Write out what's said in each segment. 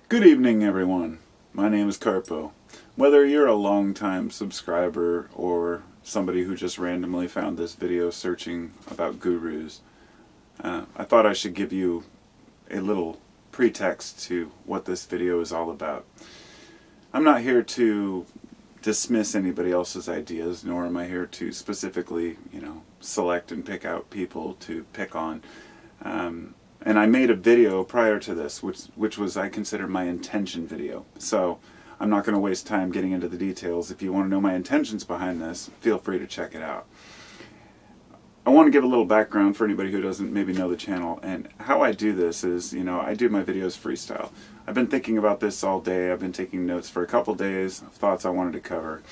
Good evening, everyone. My name is Carpo. Whether you're a long-time subscriber or somebody who just randomly found this video searching about gurus, I thought I should give you a little pretext to what this video is all about. I'm not here to dismiss anybody else's ideas, nor am I here to specifically, select and pick out people to pick on. And I made a video prior to this, which was, I consider, my intention video. So I'm not going to waste time getting into the details. If you want to know my intentions behind this, feel free to check it out. I want to give a little background for anybody who doesn't maybe know the channel. And how I do this is, I do my videos freestyle. I've been thinking about this all day. I've been taking notes for a couple days, thoughts I wanted to cover.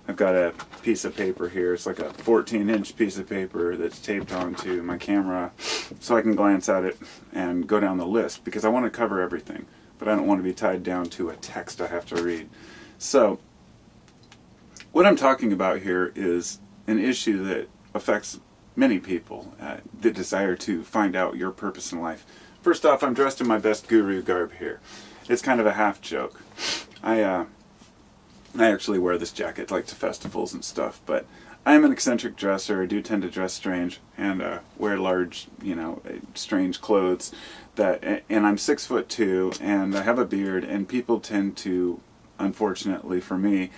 I've got a piece of paper here. It's like a 14-inch piece of paper that's taped onto my camera so I can glance at it and go down the list because I want to cover everything, but I don't want to be tied down to a text I have to read. So what I'm talking about here is an issue that affects many people, the desire to find out your purpose in life. First off, I'm dressed in my best guru garb here. It's kind of a half joke. I actually wear this jacket like to festivals and stuff, but I am an eccentric dresser. I do tend to dress strange and wear large, strange clothes. And I'm 6'2", and I have a beard, and people tend to, unfortunately for me,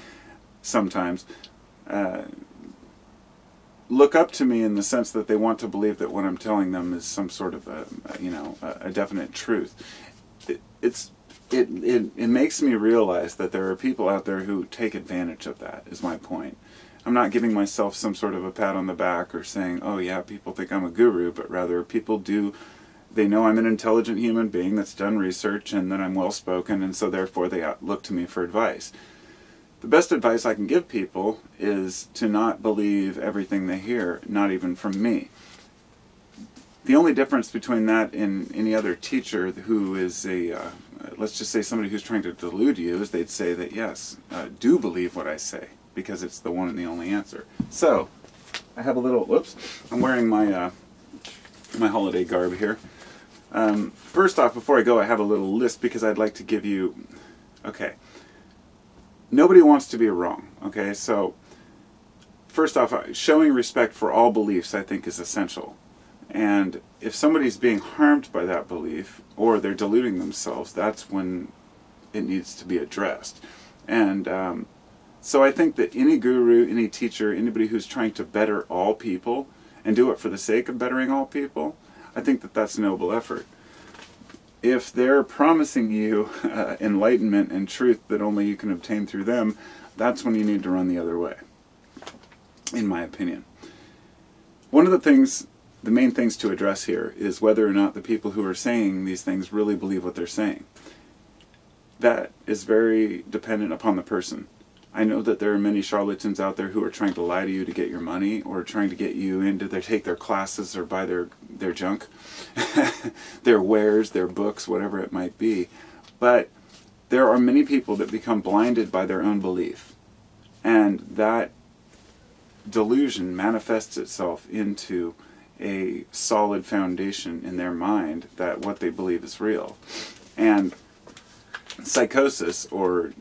sometimes look up to me in the sense that they want to believe that what I'm telling them is some sort of a definite truth. It makes me realize that there are people out there who take advantage of that, is my point. I'm not giving myself some sort of a pat on the back or saying, oh yeah, people think I'm a guru, but rather people do, they know I'm an intelligent human being that's done research and that I'm well-spoken, and so therefore they look to me for advice. The best advice I can give people is to not believe everything they hear, not even from me. The only difference between that and any other teacher who is let's just say somebody who's trying to delude you, is they'd say that, yes, do believe what I say, because it's the one and the only answer. So, I have a little, whoops, I'm wearing my, my holiday garb here. First off, before I go, I have a little list because I'd like to give you, okay, nobody wants to be wrong, okay, so first off, showing respect for all beliefs I think is essential. And if somebody's being harmed by that belief, or they're deluding themselves, that's when it needs to be addressed. And so I think that any guru, any teacher, anybody who's trying to better all people, and do it for the sake of bettering all people, I think that that's a noble effort. If they're promising you enlightenment and truth that only you can obtain through them, that's when you need to run the other way, in my opinion. One of the main things to address here is whether or not the people who are saying these things really believe what they're saying. That is very dependent upon the person. I know that there are many charlatans out there who are trying to lie to you to get your money, or trying to get you into take their classes or buy their junk, their wares, their books, whatever it might be. But there are many people that become blinded by their own belief, and that delusion manifests itself into a solid foundation in their mind that what they believe is real. And psychosis, or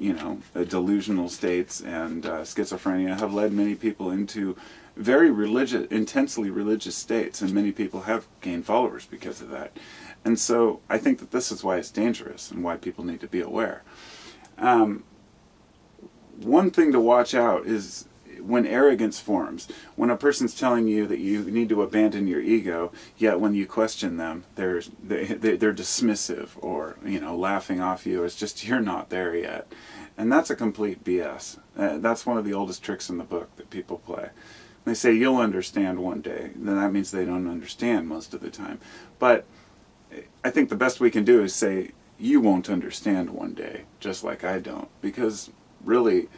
delusional states, and schizophrenia have led many people into very intensely religious states, and many people have gained followers because of that. And so I think that this is why it's dangerous and why people need to be aware. One thing to watch out is when arrogance forms, when a person's telling you that you need to abandon your ego, yet when you question them, they're dismissive, or laughing off you as just, you're not there yet. And that's a complete BS. That's one of the oldest tricks in the book that people play. They say, you'll understand one day. Then that means they don't understand most of the time. But I think the best we can do is say, you won't understand one day, just like I don't. Because really,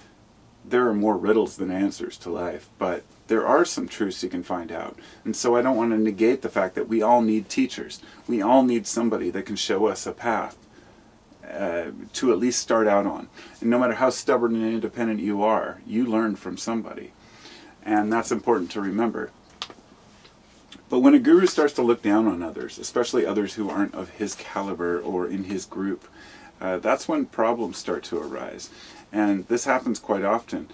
there are more riddles than answers to life, but there are some truths you can find out. And so I don't want to negate the fact that we all need teachers. We all need somebody that can show us a path to at least start out on. And no matter how stubborn and independent you are, you learn from somebody. And that's important to remember. But when a guru starts to look down on others, especially others who aren't of his caliber or in his group, that's when problems start to arise. And this happens quite often.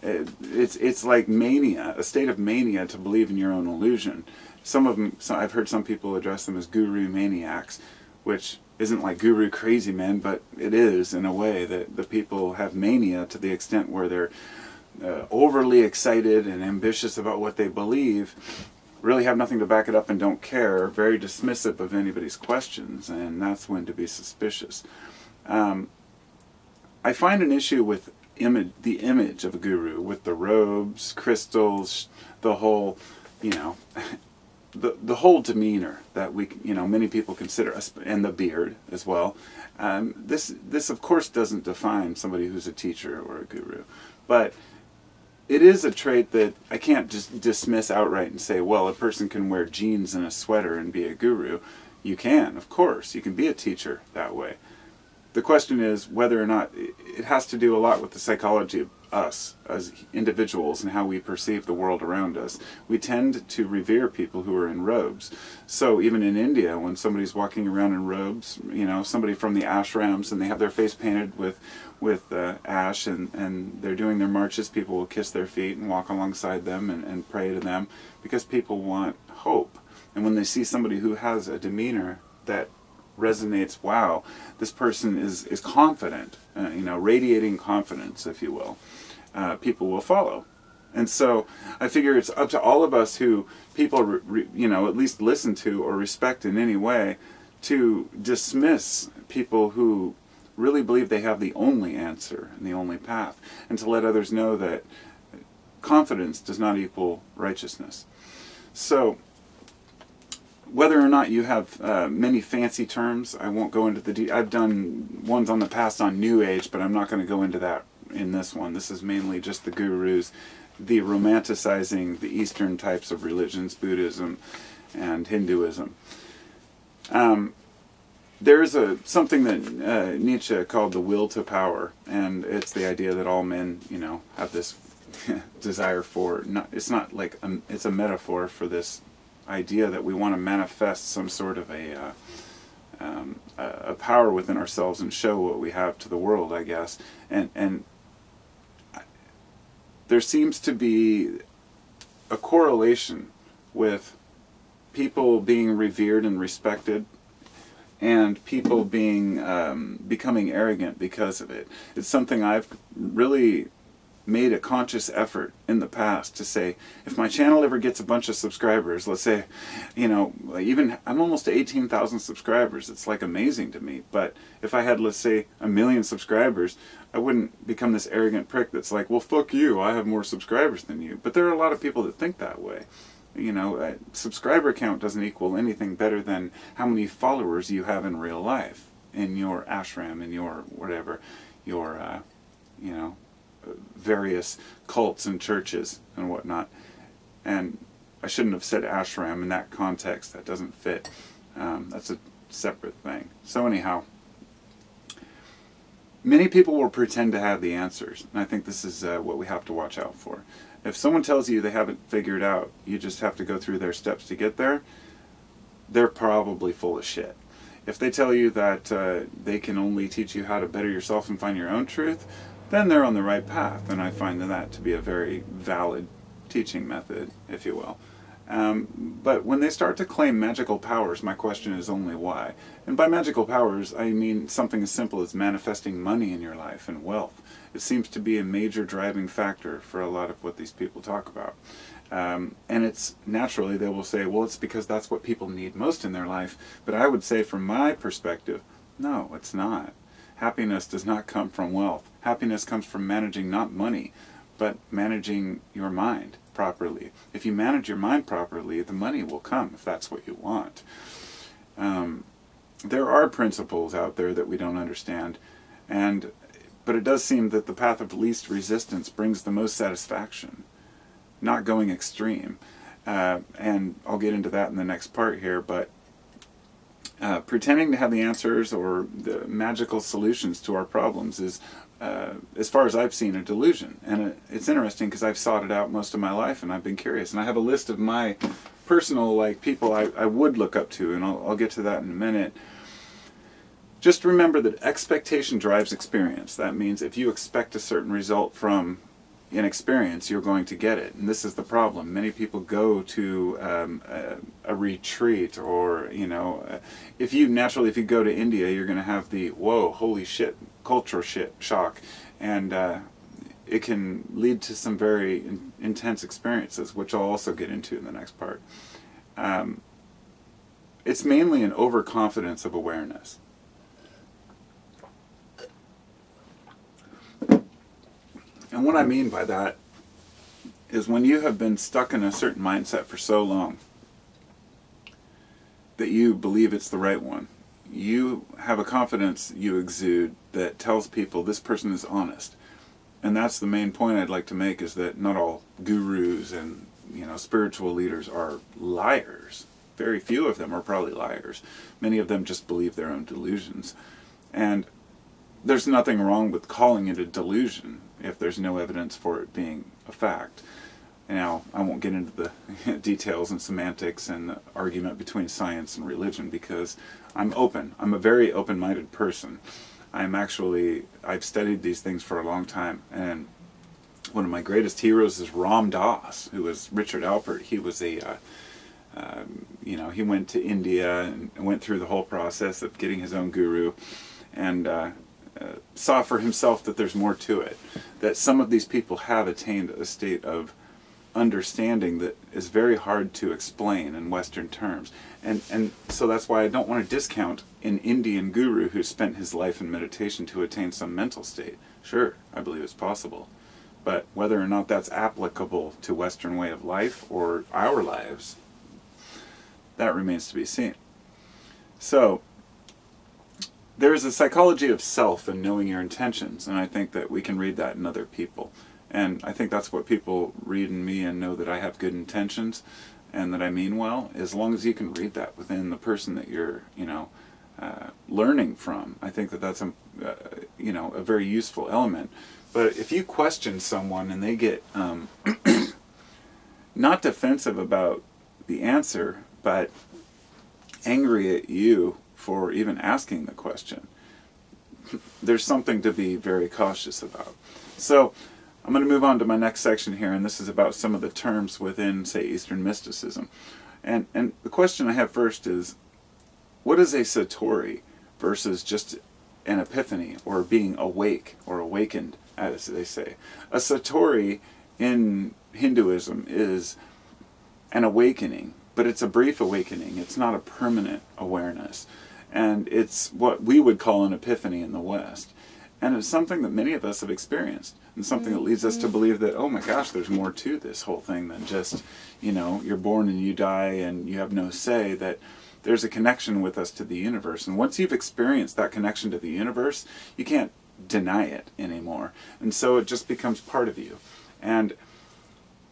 It's like mania, a state of mania to believe in your own illusion. Some of them, I've heard some people address them as guru maniacs, which isn't like guru crazy man, but it is in a way that the people have mania to the extent where they're overly excited and ambitious about what they believe, really have nothing to back it up and don't care, very dismissive of anybody's questions, and that's when to be suspicious. I find an issue with the image of a guru, with the robes, crystals, the whole, you know, the whole demeanor that we, you know, many people consider, and the beard as well. This of course doesn't define somebody who's a teacher or a guru, but it is a trait that I can't just dismiss outright and say, well, a person can wear jeans and a sweater and be a guru. You can, of course, you can be a teacher that way. The question is whether or not it has to do a lot with the psychology of us as individuals and how we perceive the world around us. We tend to revere people who are in robes. So even in India, when somebody's walking around in robes, you know, somebody from the ashrams, and they have their face painted with ash, and they're doing their marches, people will kiss their feet and walk alongside them and pray to them, because people want hope. And when they see somebody who has a demeanor that resonates, wow, this person is confident, you know, radiating confidence, if you will, people will follow. And so I figure it's up to all of us who people, you know, at least listen to or respect in any way, to dismiss people who really believe they have the only answer and the only path, and to let others know that confidence does not equal righteousness. So whether or not you have many fancy terms, I won't go into the I've done ones on the past on New Age, but I'm not going to go into that in this one. This is mainly just the gurus, the romanticizing the Eastern types of religions, Buddhism and Hinduism. There's something that Nietzsche called the will to power, and it's the idea that all men, you know, have this desire for, it's not like, it's a metaphor for this idea that we want to manifest some sort of a power within ourselves and show what we have to the world, I guess. And there seems to be a correlation with people being revered and respected, and people being becoming arrogant because of it. It's something I've really made a conscious effort in the past to say, if my channel ever gets a bunch of subscribers, let's say, you know, even I'm almost to 18,000 subscribers, it's like amazing to me. But if I had, let's say, 1 million subscribers, I wouldn't become this arrogant prick that's like, well, fuck you, I have more subscribers than you. But there are a lot of people that think that way. You know, subscriber count doesn't equal anything better than how many followers you have in real life, in your ashram, in your whatever, your, you know, various cults and churches and whatnot. And I shouldn't have said ashram in that context. That doesn't fit. That's a separate thing. So anyhow, many people will pretend to have the answers, and I think this is what we have to watch out for. If someone tells you they haven't figured out, you just have to go through their steps to get there, they're probably full of shit. If they tell you that they can only teach you how to better yourself and find your own truth, then they're on the right path, and I find that to be a very valid teaching method, if you will. But when they start to claim magical powers, my question is only why. And by magical powers, I mean something as simple as manifesting money in your life and wealth. It seems to be a major driving factor for a lot of what these people talk about. And it's naturally, they will say, well, it's because that's what people need most in their life. But I would say, from my perspective, no, it's not. Happiness does not come from wealth. Happiness comes from managing not money, but managing your mind properly. If you manage your mind properly, the money will come if that's what you want. There are principles out there that we don't understand, but it does seem that the path of least resistance brings the most satisfaction, not going extreme. And I'll get into that in the next part here, but pretending to have the answers or the magical solutions to our problems is, as far as I've seen, a delusion. And it's interesting because I've sought it out most of my life, and I've been curious. And I have a list of my personal, like, people I would look up to, and I'll get to that in a minute. Just remember that expectation drives experience. That means if you expect a certain result from an experience, you're going to get it. And this is the problem. Many people go to a retreat, or, you know, if you go to India, you're going to have the, whoa, holy shit, cultural shock. And it can lead to some very intense experiences, which I'll also get into in the next part. It's mainly an overconfidence of awareness. And what I mean by that is when you have been stuck in a certain mindset for so long that you believe it's the right one, you have a confidence you exude that tells people this person is honest. And that's the main point I'd like to make, is that not all gurus and, you know, spiritual leaders are liars. Very few of them are probably liars. Many of them just believe their own delusions. And there's nothing wrong with calling it a delusion if there's no evidence for it being a fact. Now, I won't get into the details and semantics and the argument between science and religion, because I'm open. I'm a very open-minded person. I've studied these things for a long time, and one of my greatest heroes is Ram Dass, who was Richard Alpert. He was he went to India and went through the whole process of getting his own guru, and saw for himself that there's more to it, that some of these people have attained a state of understanding that is very hard to explain in Western terms. And so that's why I don't want to discount an Indian guru who spent his life in meditation to attain some mental state. Sure, I believe it's possible. But whether or not that's applicable to Western way of life or our lives, that remains to be seen. So, there is a psychology of self and knowing your intentions, and I think that we can read that in other people. And I think that's what people read in me and know that I have good intentions and that I mean well, as long as you can read that within the person that you're, learning from. I think that that's a very useful element. But if you question someone and they get not defensive about the answer, but angry at you for even asking the question, there's something to be very cautious about. So I'm going to move on to my next section here, and this is about some of the terms within, say, Eastern mysticism. And the question I have first is, what is a satori versus just an epiphany, or being awake, or awakened, as they say? A satori in Hinduism is an awakening, but it's a brief awakening. It's not a permanent awareness. And it's what we would call an epiphany in the West. And it's something that many of us have experienced, and something that leads us to believe that, oh my gosh, there's more to this whole thing than just, you're born and you die and you have no say, that there's a connection with us to the universe. And once you've experienced that connection to the universe, you can't deny it anymore. And so it just becomes part of you. And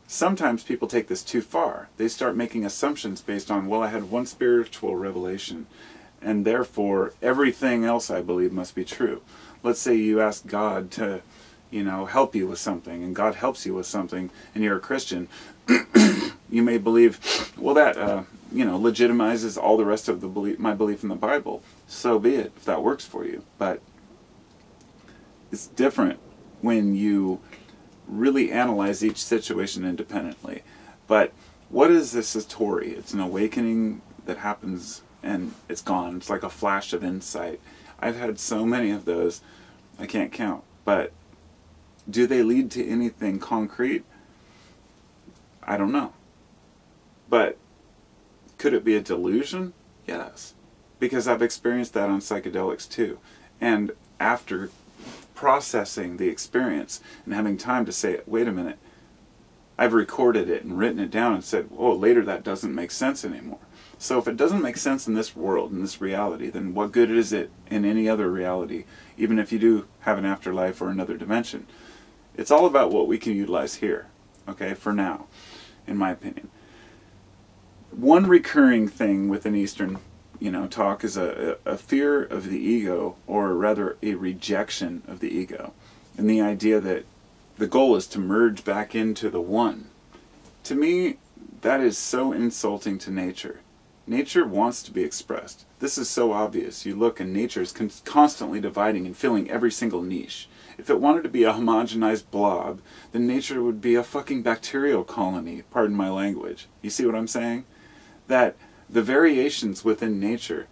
sometimes people take this too far. They start making assumptions based on, well, I had one spiritual revelation, and therefore everything else I believe must be true. Let's say you ask God to, help you with something, and God helps you with something, and you're a Christian. You may believe, well, that, legitimizes all the rest of my belief in the Bible. So be it, if that works for you. But it's different when you really analyze each situation independently. But what is this satori? It's an awakening that happens and it's gone. It's like a flash of insight. I've had so many of those, I can't count. But do they lead to anything concrete? I don't know. But could it be a delusion? Yes. Because I've experienced that on psychedelics too. And after processing the experience and having time to say, wait a minute, I've recorded it and written it down and said, oh, later that doesn't make sense anymore. So if it doesn't make sense in this world, in this reality, then what good is it in any other reality, even if you do have an afterlife or another dimension? It's all about what we can utilize here, okay, for now, in my opinion. One recurring thing within Eastern, talk is a fear of the ego, or rather a rejection of the ego. And the idea that the goal is to merge back into the one. To me, that is so insulting to nature. Nature wants to be expressed. This is so obvious. You look and nature is constantly dividing and filling every single niche. If it wanted to be a homogenized blob, then nature would be a fucking bacterial colony, pardon my language. You see what I'm saying? That the variations within nature,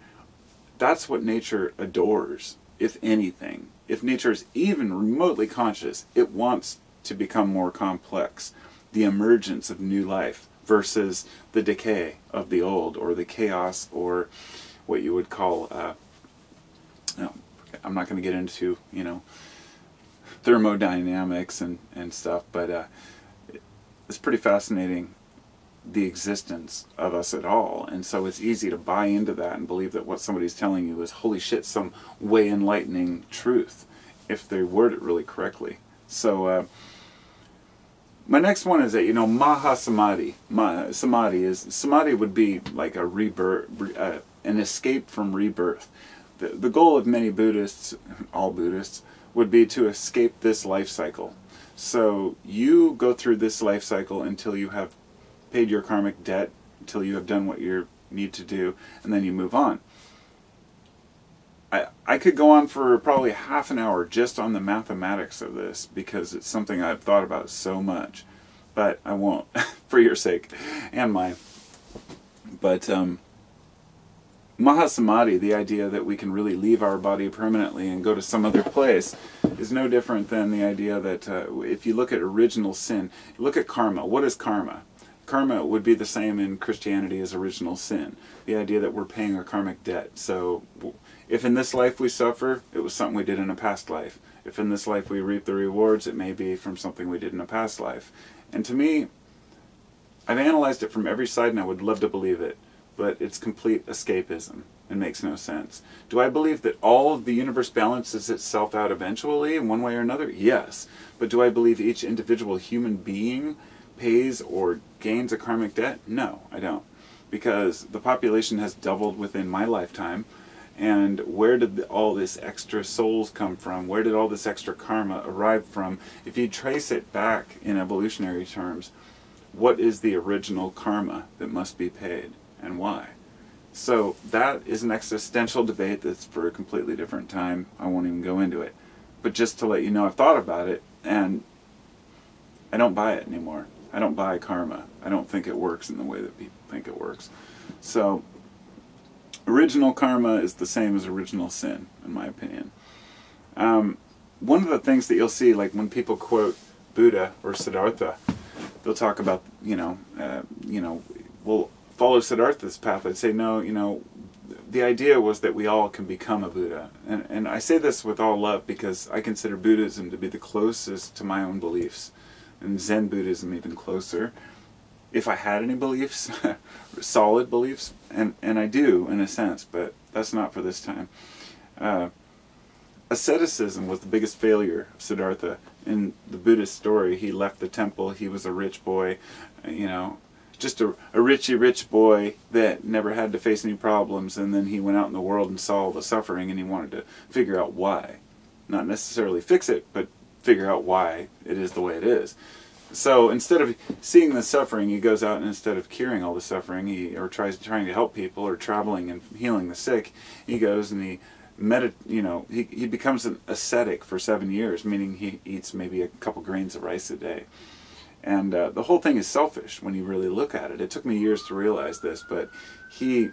that's what nature adores, if anything. If nature is even remotely conscious, it wants to become more complex. The emergence of new life versus the decay of the old, or the chaos, or what you would call, no, I'm not going to get into, you know, thermodynamics and stuff, but it's pretty fascinating, the existence of us at all. And so it's easy to buy into that and believe that what somebody's telling you is, holy shit, some way enlightening truth, if they word it really correctly. So my next one is that, you know, Mahasamadhi. Samadhi would be like a rebirth, an escape from rebirth. The goal of many Buddhists, all Buddhists, would be to escape this life cycle. So you go through this life cycle until you have paid your karmic debt, until you have done what you need to do, and then you move on. I could go on for probably half an hour just on the mathematics of this, because it's something I've thought about so much, but I won't, for your sake and mine. But Mahasamadhi, the idea that we can really leave our body permanently and go to some other place, is no different than the idea that if you look at original sin, look at karma. What is karma? Karma would be the same in Christianity as original sin. The idea that we're paying a karmic debt. So if in this life we suffer, it was something we did in a past life. If in this life we reap the rewards, it may be from something we did in a past life. And to me, I've analyzed it from every side and I would love to believe it, but it's complete escapism. It makes no sense. Do I believe that all of the universe balances itself out eventually in one way or another? Yes. But do I believe each individual human being pays or gains a karmic debt? No, I don't. Because the population has doubled within my lifetime. And where did all this extra souls come from? Where did all this extra karma arrive from? If you trace it back in evolutionary terms, what is the original karma that must be paid and why? So that is an existential debate that's for a completely different time. I won't even go into it. But just to let you know, I've thought about it and I don't buy it anymore. I don't buy karma. I don't think it works in the way that people think it works. So original karma is the same as original sin, in my opinion. One of the things that you'll see, like when people quote Buddha or Siddhartha, they'll talk about, we'll follow Siddhartha's path. I'd say, no, the idea was that we all can become a Buddha. And I say this with all love because I consider Buddhism to be the closest to my own beliefs, and Zen Buddhism even closer. If I had any beliefs, solid beliefs, and I do in a sense, but that's not for this time. Asceticism was the biggest failure of Siddhartha. In the Buddhist story, he left the temple, he was a rich boy, just a rich boy that never had to face any problems, and then he went out in the world and saw all the suffering and he wanted to figure out why. Not necessarily fix it, but figure out why it is the way it is. So instead of seeing the suffering, he goes out and instead of curing all the suffering, or trying to help people, or traveling and healing the sick, he goes and he becomes an ascetic for 7 years, meaning he eats maybe a couple grains of rice a day. And the whole thing is selfish when you really look at it. It took me years to realize this, but he,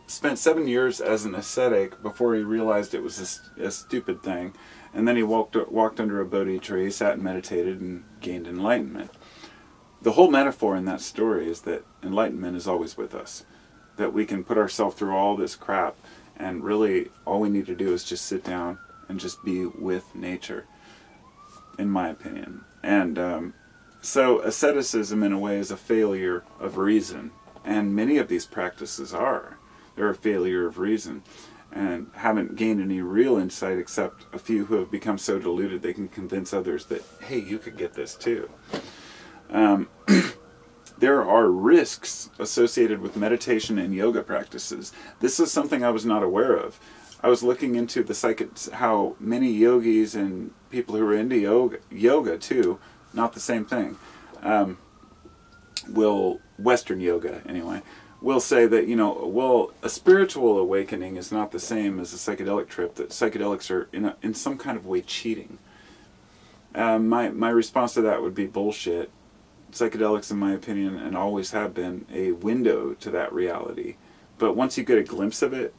spent 7 years as an ascetic before he realized it was a stupid thing. And then he walked under a Bodhi tree, sat and meditated, and gained enlightenment. The whole metaphor in that story is that enlightenment is always with us. That we can put ourselves through all this crap, and really all we need to do is just sit down and just be with nature, in my opinion. And so asceticism in a way is a failure of reason. And many of these practices are. They're a failure of reason. And haven't gained any real insight except a few who have become so deluded they can convince others that, hey, you could get this too. There are risks associated with meditation and yoga practices. This is something I was not aware of. I was looking into how many yogis and people who are into yoga too, not the same thing, Western yoga anyway, will say that, you know, well, a spiritual awakening is not the same as a psychedelic trip, that psychedelics are in some kind of way cheating. My response to that would be bullshit. Psychedelics, in my opinion, and always have been, a window to that reality. But once you get a glimpse of it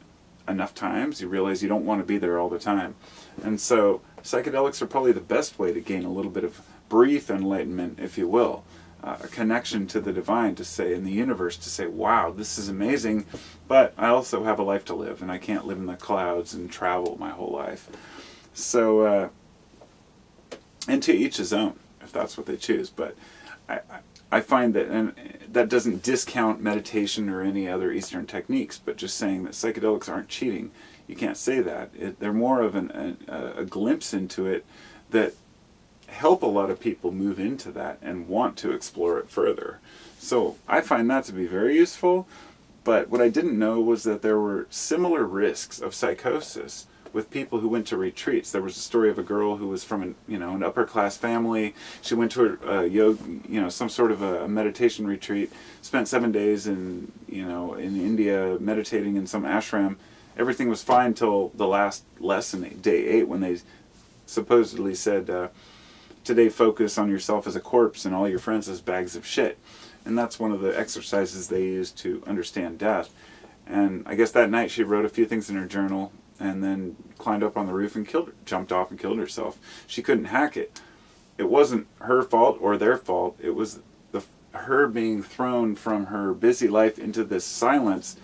enough times, you realize you don't want to be there all the time. And so psychedelics are probably the best way to gain a little bit of brief enlightenment, if you will. A connection to the divine, to say, in the universe, to say, wow, this is amazing, but I also have a life to live, and I can't live in the clouds and travel my whole life. So, and to each his own, if that's what they choose. But I find that, and that doesn't discount meditation or any other Eastern techniques, but just saying that psychedelics aren't cheating. You can't say that. They're more of a glimpse into it that help a lot of people move into that and want to explore it further. So I find that to be very useful, but what I didn't know was that there were similar risks of psychosis with people who went to retreats. There was a story of a girl who was from an upper class family. She went to a yoga, some sort of a meditation retreat, spent 7 days in India meditating in some ashram. Everything was fine till the last lesson, day 8, when they supposedly said, today focus on yourself as a corpse and all your friends as bags of shit. And that's one of the exercises they use to understand death. And I guess that night she wrote a few things in her journal and then climbed up on the roof and jumped off and killed herself. She couldn't hack it. It wasn't her fault or their fault. It was her being thrown from her busy life into this silence.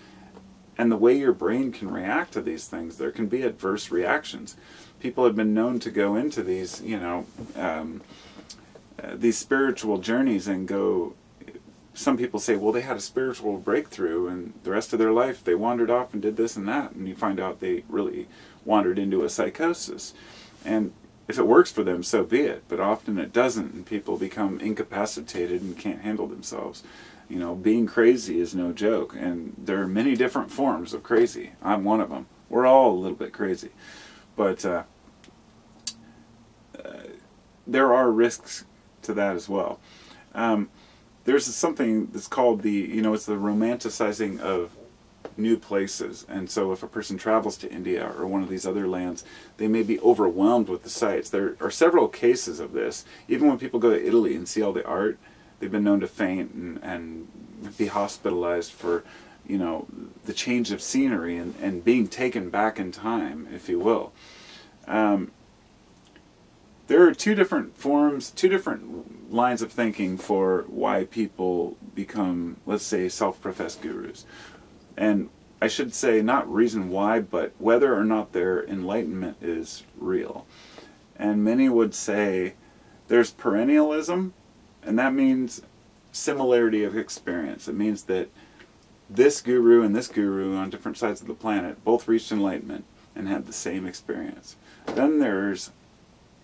And the way your brain can react to these things, there can be adverse reactions. People have been known to go into these, these spiritual journeys and go. Some people say, well, they had a spiritual breakthrough, and the rest of their life they wandered off and did this and that, and you find out they really wandered into a psychosis. And if it works for them, so be it. But often it doesn't, and people become incapacitated and can't handle themselves. Being crazy is no joke, and there are many different forms of crazy. I'm one of them. We're all a little bit crazy. But there are risks to that as well. There's something that's called it's the romanticizing of new places. And so if a person travels to India or one of these other lands, they may be overwhelmed with the sights. There are several cases of this. Even when people go to Italy and see all the art, they've been known to faint and be hospitalized for, the change of scenery and being taken back in time, if you will. There are two different forms, two different lines of thinking for why people become, let's say, self-professed gurus. And I should say not reason why, but whether or not their enlightenment is real. And many would say there's perennialism, and that means similarity of experience. It means that this guru and this guru on different sides of the planet both reached enlightenment and had the same experience. Then there's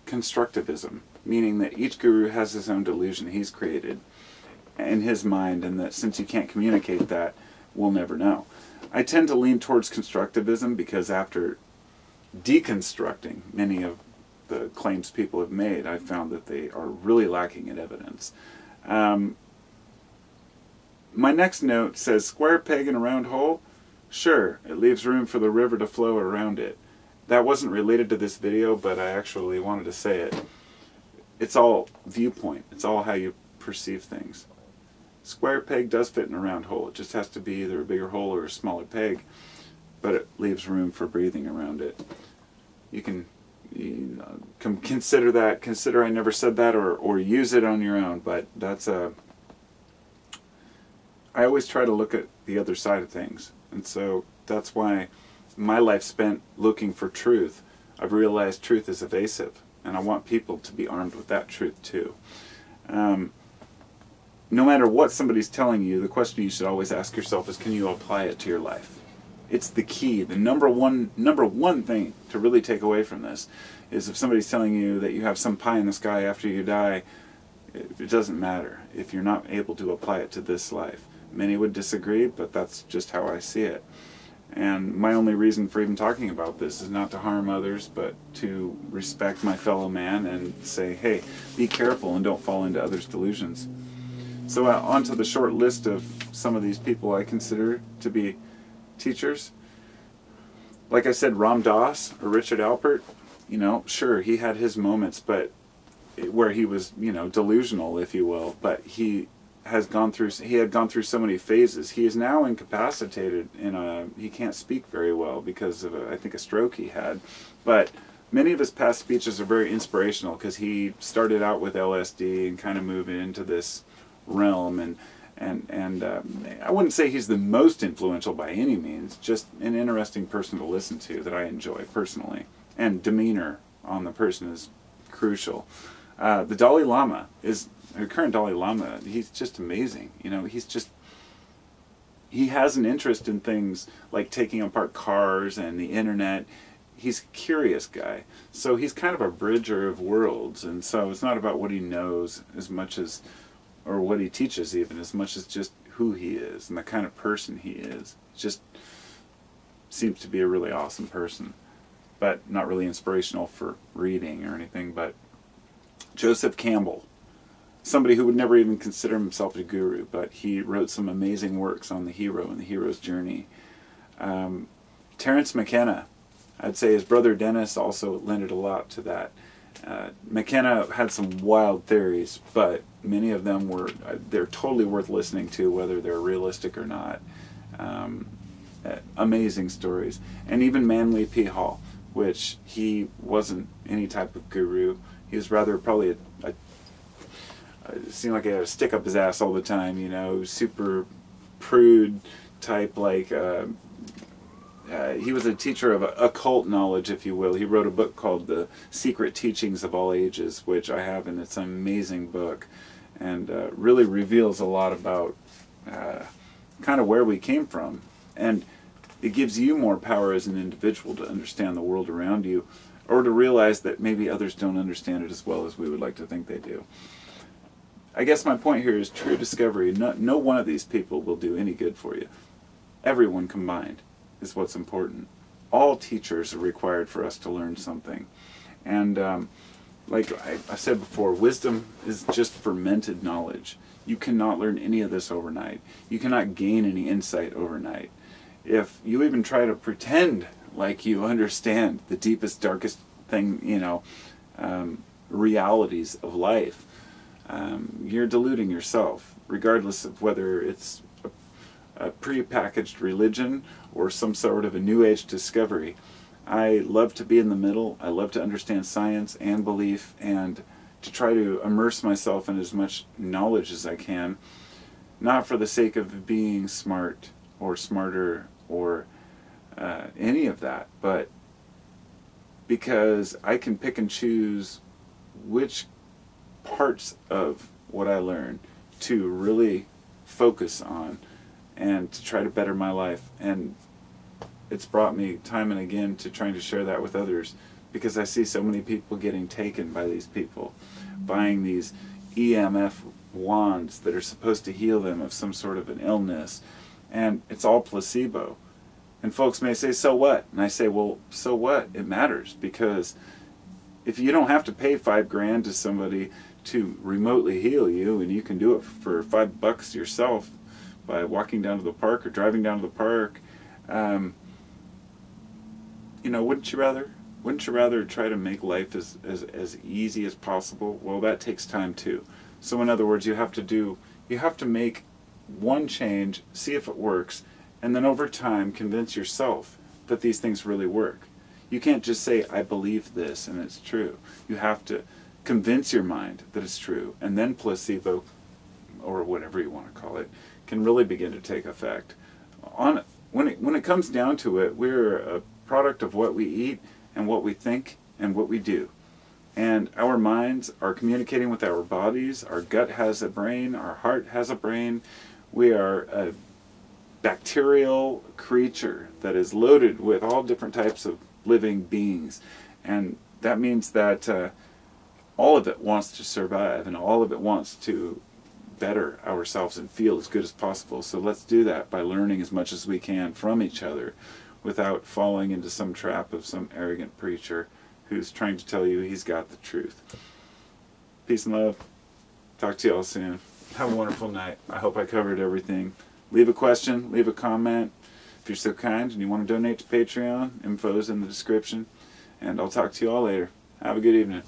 constructivism, meaning that each guru has his own delusion he's created in his mind, and that since you can't communicate that, we'll never know. I tend to lean towards constructivism because after deconstructing many of the claims people have made, I found that they are really lacking in evidence. My next note says, square peg in a round hole? Sure, it leaves room for the river to flow around it. That wasn't related to this video, but I actually wanted to say it. It's all viewpoint. It's all how you perceive things. Square peg does fit in a round hole. It just has to be either a bigger hole or a smaller peg, but it leaves room for breathing around it. You can consider that. Consider I never said that, or use it on your own. But that's a. I always try to look at the other side of things, and so that's why my life spent looking for truth. I've realized truth is evasive, and I want people to be armed with that truth too. No matter what somebody's telling you, the question you should always ask yourself is, can you apply it to your life? It's the key. The number one thing to really take away from this is if somebody's telling you that you have some pie in the sky after you die, it doesn't matter if you're not able to apply it to this life. Many would disagree, but that's just how I see it. And my only reason for even talking about this is not to harm others, but to respect my fellow man and say, hey, be careful and don't fall into others' delusions. So onto the short list of some of these people I consider to be teachers. Like I said, Ram Dass or Richard Alpert, you know, sure, he had his moments, but where he was, you know, delusional, if you will, but he had gone through so many phases. He is now incapacitated he can't speak very well because of I think a stroke he had. But many of his past speeches are very inspirational because he started out with LSD and kind of moved into this realm, and I wouldn't say he's the most influential by any means, just an interesting person to listen to that I enjoy personally. And demeanor on the person is crucial. The Dalai Lama the current Dalai Lama, he's just amazing. You know, he has an interest in things like taking apart cars and the internet. He's a curious guy. So he's kind of a bridger of worlds. And so it's not about what he knows as much as, or what he teaches even, as much as just who he is and the kind of person he is. Just seems to be a really awesome person, but not really inspirational for reading or anything. But Joseph Campbell, somebody who would never even consider himself a guru, but he wrote some amazing works on the hero and the hero's journey. Terence McKenna, I'd say his brother Dennis also lended a lot to that. McKenna had some wild theories, but many of them they're totally worth listening to, whether they're realistic or not. Amazing stories. And even Manly P. Hall, which he wasn't any type of guru. He was rather probably it seemed like he had a stick up his ass all the time, you know, super prude type, like, he was a teacher of occult knowledge, if you will. He wrote a book called The Secret Teachings of All Ages, which I have, and it's an amazing book, and really reveals a lot about kind of where we came from. And it gives you more power as an individual to understand the world around you, or to realize that maybe others don't understand it as well as we would like to think they do. I guess my point here is true discovery. No one of these people will do any good for you. Everyone combined is what's important. All teachers are required for us to learn something. And like I said before, wisdom is just fermented knowledge. You cannot learn any of this overnight. You cannot gain any insight overnight. If you even try to pretend like you understand the deepest, darkest thing, you know, realities of life, you're deluding yourself, regardless of whether it's a pre-packaged religion or some sort of a new age discovery. I love to be in the middle. I love to understand science and belief, and to try to immerse myself in as much knowledge as I can, not for the sake of being smart or smarter or any of that, but because I can pick and choose which parts of what I learn to really focus on and to try to better my life. And it's brought me time and again to trying to share that with others, because I see so many people getting taken by these people, buying these EMF wands that are supposed to heal them of some sort of an illness, and it's all placebo. And folks may say, so what? And I say, well, so what? It matters, because if you don't have to pay $5 to somebody to remotely heal you, and you can do it for $5 yourself by walking down to the park or driving down to the park, you know, wouldn't you rather try to make life as easy as possible? Well, that takes time too. So in other words, you have to make one change, see if it works, and then over time convince yourself that these things really work. You can't just say, I believe this and it's true. You have to convince your mind that it's true, and then placebo, or whatever you want to call it, can really begin to take effect. When it comes down to it, we're a product of what we eat and what we think and what we do. And our minds are communicating with our bodies. Our gut has a brain. Our heart has a brain. We are a bacterial creature that is loaded with all different types of living beings. And that means that all of it wants to survive, and all of it wants to better ourselves and feel as good as possible. So let's do that by learning as much as we can from each other, without falling into some trap of some arrogant preacher who's trying to tell you he's got the truth. Peace and love. Talk to y'all soon. Have a wonderful night. I hope I covered everything. Leave a question, leave a comment. If you're so kind and you want to donate to Patreon, info's in the description. And I'll talk to you all later. Have a good evening.